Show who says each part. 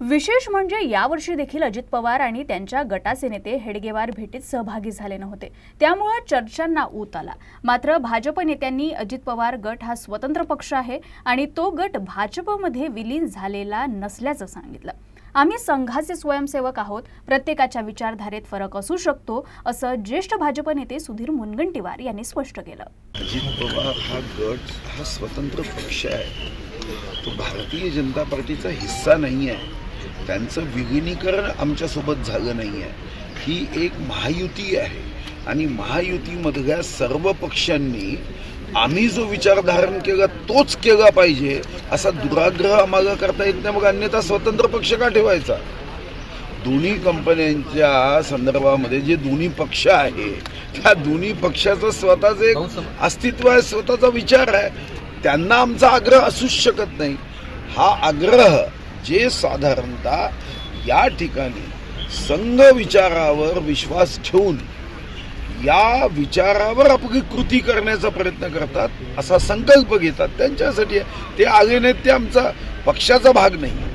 Speaker 1: विशेष म्हणजे यावर्षी देखील अजित पवार आणि त्यांच्या गटाचे नेते हेडगेवार भेटीत सहभागी झाले नव्हते, त्यामुळे चर्चांना ऊत आला। मात्र भाजप नेत्यांनी अजित पवार गट हा स्वतंत्र पक्ष आहे आणि तो गट भाजपमध्ये विलीन झालेला नसल्याचं सांगितलं। आम्ही संघाचे स्वयंसेवक आहोत, प्रत्येकाच्या विचारधारेत फरक असू शकतो, असं ज्येष्ठ भाजप नेते सुधीर मुनगंटीवार यांनी स्पष्ट केलं।
Speaker 2: अजित पवार हा गट हा स्वतंत्र पक्ष आहे, तो भारतीय जनता पार्टीचा हिस्सा नाही आहे। त्यांचं विलीनीकरण आमच्यासोबत झालं नाही आहे। ही एक महायुती आहे आणि महायुतीमधल्या सर्व पक्षांनी आम्ही जो विचार धारण केला तोच केला पाहिजे असा दुराग्रह आम्हाला करता येत नाही। मग अन्यथा स्वतंत्र पक्ष का ठेवायचा? दोन्ही कंपन्यांच्या संदर्भामध्ये जे दोन्ही पक्ष आहे त्या दोन्ही पक्षाचं स्वतःचं एक अस्तित्व आहे, स्वतःचा विचार आहे, त्यांना आमचा आग्रह असूच शकत नाही। हा आग्रह जे साधारणतः या ठिकाणी संघ विचारावर विश्वास ठेवून या विचारावर आपली कृती करण्याचा प्रयत्न करतात, असा संकल्प घेतात, त्यांच्यासाठी ते आले नाहीत, ते आमचा पक्षाचा भाग नाही।